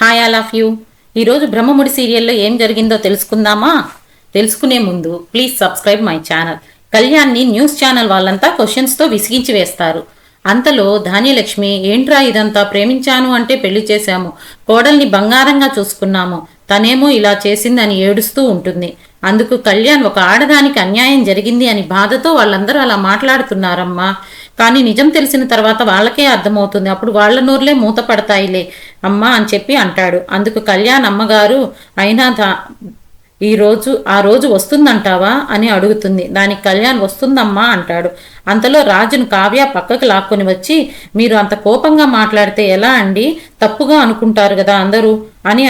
Hi all of you. ఈరోజు బ్రహ్మముడి సీరియల్లో ఏం జరిగిందో తెలుసుకుందామా? తెలుసుకునే ముందు ప్లీజ్ సబ్స్క్రైబ్ మై ఛానల్. కళ్యాణ్ని న్యూస్ ఛానల్ వాళ్ళంతా క్వశ్చన్స్తో విసిగించి వేస్తారు. అంతలో ధాన్యలక్ష్మి, ఏంట్రా ఇదంతా, ప్రేమించాను అంటే పెళ్లి చేశాము, కోడల్ని బంగారంగా చూసుకున్నాము, తనేమో ఇలా చేసిందని ఏడుస్తూ ఉంటుంది. అందుకు కళ్యాణ్, ఒక ఆడదానికి అన్యాయం జరిగింది అని బాధతో వాళ్ళందరూ అలా మాట్లాడుతున్నారమ్మా, కానీ నిజం తెలిసిన తర్వాత వాళ్ళకే అర్థమవుతుంది, అప్పుడు వాళ్ళ నోర్లే మూత పడతాయిలే అమ్మా అని చెప్పి అంటాడు. అందుకు కళ్యాణ్ అమ్మగారు, అయినా ఆ రోజు వస్తుందంటావా అని అడుగుతుంది. దానికి కళ్యాణ్, వస్తుందమ్మా అంటాడు. అంతలో రాజును కావ్య పక్కకు లాక్కొని వచ్చి, మీరు అంత కోపంగా మాట్లాడితే ఎలా అండి, తప్పుగా అనుకుంటారు కదా అందరూ అని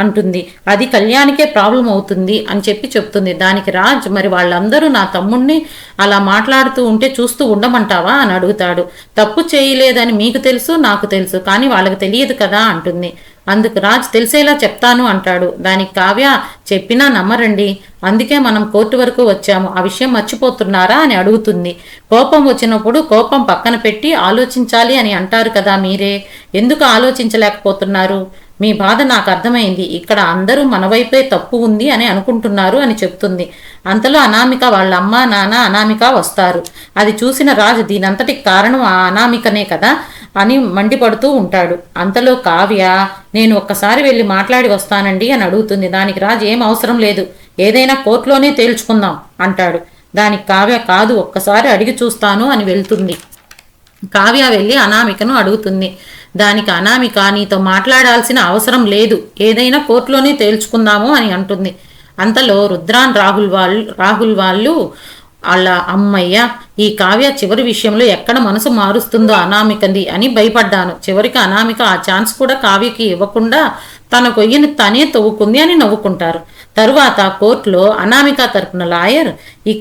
అంటుంది. అది కళ్యాణ్కే ప్రాబ్లం అవుతుంది అని చెప్పి చెప్తుంది. దానికి రాజ్, మరి వాళ్ళందరూ నా తమ్ముణ్ణి అలా మాట్లాడుతూ ఉంటే చూస్తూ ఉండమంటావా అని అడుగుతాడు. తప్పు చేయలేదని మీకు తెలుసు, నాకు తెలుసు, కానీ వాళ్ళకి తెలియదు కదా అంటుంది. అందుకు రాజ్, తెలిసేలా చెప్తాను అంటాడు. దానికి కావ్య, చెప్పినా నమ్మరండి, అందుకే మనం కోర్టు వరకు వచ్చాము, ఆ విషయం మర్చిపోతున్నారా అని అడుగుతుంది. కోపం వచ్చినప్పుడు కోపం పక్కన పెట్టి ఆలోచించాలి అని అంటారు కదా మీరే, ఎందుకు ఆలోచించలేకపోతున్నారు? మీ బాధ నాకు అర్థమైంది, ఇక్కడ అందరూ మన వైపే తప్పు ఉంది అని అనుకుంటున్నారు అని చెప్తుంది. అంతలో అనామిక వాళ్ళ అమ్మ నాన్న అనామిక వస్తారు. అది చూసిన రాజు, దీనంతటికి కారణం ఆ అనామికనే కదా అని మండిపడుతూ ఉంటాడు. అంతలో కావ్య, నేను ఒక్కసారి వెళ్ళి మాట్లాడి వస్తానండి అని అడుగుతుంది. దానికి రాజు, ఏం అవసరం లేదు, ఏదైనా కోర్టులోనే తేల్చుకుందాం అంటాడు. దానికి కావ్య, కాదు, ఒక్కసారి అడిగి చూస్తాను అని వెళ్తుంది. కావ్య వెళ్ళి అనామికను అడుగుతుంది. దానికి అనామిక, నీతో మాట్లాడాల్సిన అవసరం లేదు, ఏదైనా కోర్టులోనే తేల్చుకుందాము అని అంటుంది. అంతలో రుద్రాన్ రాహుల్ వాళ్ళు అలా, అమ్మయ్య, ఈ కావ్య చివరి విషయంలో ఎక్కడ మనసు మారుస్తుందో అనామికది అని భయపడ్డాను. చివరికి అనామిక ఆ ఛాన్స్ కూడా కావ్యకి ఇవ్వకుండా తన కొయ్యను తనే తవ్వుకుంది అని నవ్వుకుంటారు. తరువాత కోర్టులో అనామిక తరపున లాయర్, ఈ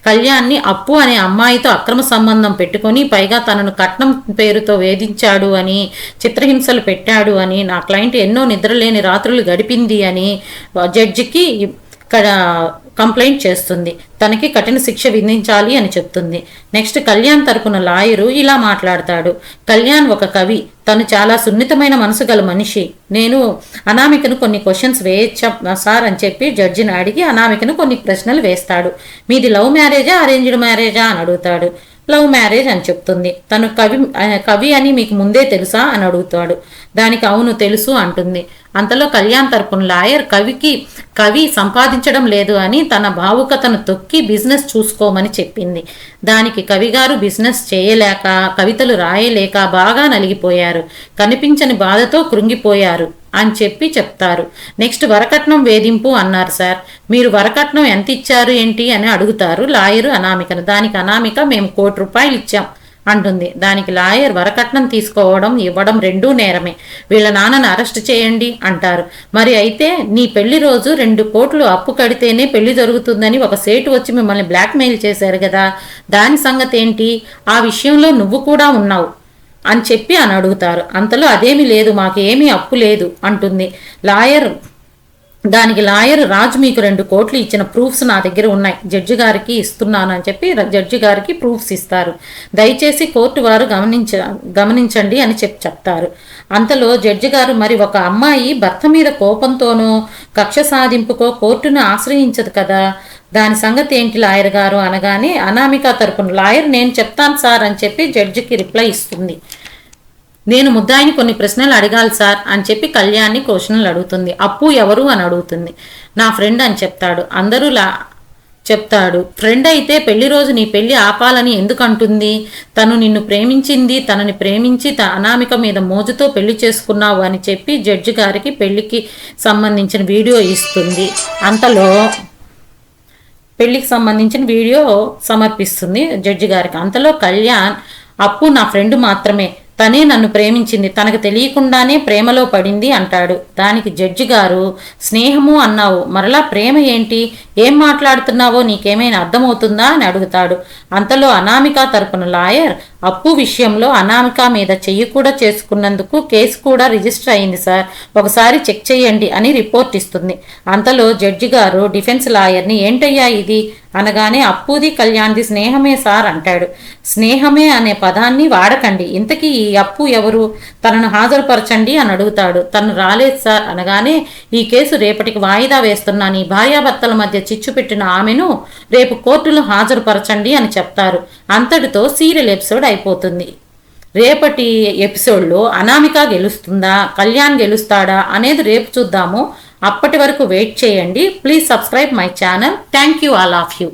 కళ్యాణ్ని అప్పు అనే అమ్మాయితో అక్రమ సంబంధం పెట్టుకొని, పైగా తనను కట్నం పేరుతో వేధించాడు అని, చిత్రహింసలు పెట్టాడు అని, నా క్లయింట్ ఎన్నో నిద్రలేని రాత్రులు గడిపింది అని జడ్జికి కంప్లైంట్ చేస్తుంది. తనకి కఠిన శిక్ష విధించాలి అని చెప్తుంది. నెక్స్ట్ కళ్యాణ్ తరపున లాయరు ఇలా మాట్లాడతాడు. కళ్యాణ్ ఒక కవి, తను చాలా సున్నితమైన మనసు గల మనిషి. నేను అనామికను కొన్ని క్వశ్చన్స్ వేయచ్చా సార్ అని చెప్పి జడ్జిని అడిగి అనామికను కొన్ని ప్రశ్నలు వేస్తాడు. మీది లవ్ మ్యారేజా అరేంజ్డ్ మ్యారేజా అని అడుగుతాడు. లవ్ మ్యారేజ్ అని చెప్తుంది. తను కవి అని మీకు ముందే తెలుసా అని అడుగుతాడు. దానికి అవును తెలుసు అంటుంది. అంతలో కళ్యాణ్ తరపున లాయర్, కవి సంపాదించడం లేదు అని తన భావుకతను తొక్కి బిజినెస్ చూసుకోమని చెప్పింది. దానికి కవిగారు బిజినెస్ చేయలేక, కవితలు రాయలేక బాగా నలిగిపోయారు, కనిపించని బాధతో కృంగిపోయారు అని చెప్పి చెప్తారు. నెక్స్ట్ వరకట్నం వేధింపు అన్నారు సార్, మీరు వరకట్నం ఎంత ఇచ్చారు ఏంటి అని అడుగుతారు లాయరు అనామికను. దానికి అనామిక, మేము ₹1,00,00,000 ఇచ్చాం అంటుంది. దానికి లాయర్, వరకట్నం తీసుకోవడం ఇవ్వడం రెండూ నేరమే, వీళ్ళ నాన్నను అరెస్ట్ చేయండి అంటారు. మరి అయితే నీ పెళ్లి రోజు 2 కోట్లు అప్పు కడితేనే పెళ్లి జరుగుతుందని ఒక సేటు వచ్చి మిమ్మల్ని బ్లాక్మెయిల్ చేశారు కదా, దాని సంగతి ఏంటి, ఆ విషయంలో నువ్వు కూడా ఉన్నావు అని చెప్పి అని అడుగుతారు. అంతలో అదేమీ లేదు, మాకు ఏమీ అప్పు లేదు అంటుంది దానికి లాయర్, రాజు మీకు 2 కోట్లు ఇచ్చిన ప్రూఫ్స్ నా దగ్గర ఉన్నాయి, జడ్జి గారికి ఇస్తున్నాను అని చెప్పి జడ్జి గారికి ప్రూఫ్స్ ఇస్తారు. దయచేసి కోర్టు వారు గమనించండి అని చెప్తారు. అంతలో జడ్జి గారు, మరి ఒక అమ్మాయి భర్త మీద కోపంతోనో కక్ష సాధింపుకో కోర్టును ఆశ్రయించదు కదా, దాని సంగతి ఏంటి లాయర్ గారు అనగానే అనామిక తరపున లాయర్, నేను చెప్తాను సార్ అని చెప్పి జడ్జికి రిప్లై ఇస్తుంది. నేను ముద్దాయిని కొన్ని ప్రశ్నలు అడగాలి సార్ అని చెప్పి కళ్యాణ్ని క్వశ్చన్లు అడుగుతుంది. అప్పు ఎవరు అని అడుగుతుంది. నా ఫ్రెండ్ అని చెప్తాడు. చెప్తాడు, ఫ్రెండ్ అయితే పెళ్లి రోజు నీ పెళ్లి ఆపాలని ఎందుకు అంటుంది, తను నిన్ను ప్రేమించింది, తనని ప్రేమించి అనామిక మీద మోజుతో పెళ్లి చేసుకున్నావు అని చెప్పి జడ్జి గారికి పెళ్లికి సంబంధించిన వీడియో ఇస్తుంది. అంతలో పెళ్లికి సంబంధించిన వీడియో సమర్పిస్తుంది జడ్జి గారికి. అంతలో కళ్యాణ్, అప్పు నా ఫ్రెండ్ మాత్రమే, తనే నన్ను ప్రేమించింది, తనకు తెలియకుండానే ప్రేమలో పడింది అంటాడు. దానికి జడ్జి గారు, స్నేహము అన్నావు, మరలా ప్రేమ ఏంటి, ఏం మాట్లాడుతున్నావో నీకేమైనా అర్థమవుతుందా అని అడుగుతాడు. అంతలో అనామిక తరపున లాయర్, అప్పు విషయంలో అనామిక మీద చెయ్యి కూడా చేసుకున్నందుకు కేసు కూడా రిజిస్టర్ అయింది సార్, ఒకసారి చెక్ చేయండి అని రిపోర్ట్ ఇస్తుంది. అంతలో జడ్జి గారు డిఫెన్స్ లాయర్ని ఏంటయ్యా ఇది అనగానే అప్పుది కళ్యాణ్ది స్నేహమే సార్ అంటాడు. స్నేహమే అనే పదాన్ని వాడకండి, ఇంతకీ ఈ అప్పు ఎవరు, తనను హాజరుపరచండి అని అడుగుతాడు. తను రాలేదు సార్ అనగానే ఈ కేసు రేపటికి వాయిదా వేస్తున్నాను, ఈ భార్యాభర్తల మధ్య చిచ్చు పెట్టిన ఆమెను రేపు కోర్టులో హాజరుపరచండి అని చెప్తారు. అంతటితో సీరియల్ ఎపిసోడ్ అయిపోతుంది. రేపటి ఎపిసోడ్లో అనామిక గెలుస్తుందా, కళ్యాణ్ గెలుస్తాడా అనేది రేపు చూద్దాము. అప్పటి వరకు వెయిట్ చేయండి. Please subscribe my channel. Thank you all of you.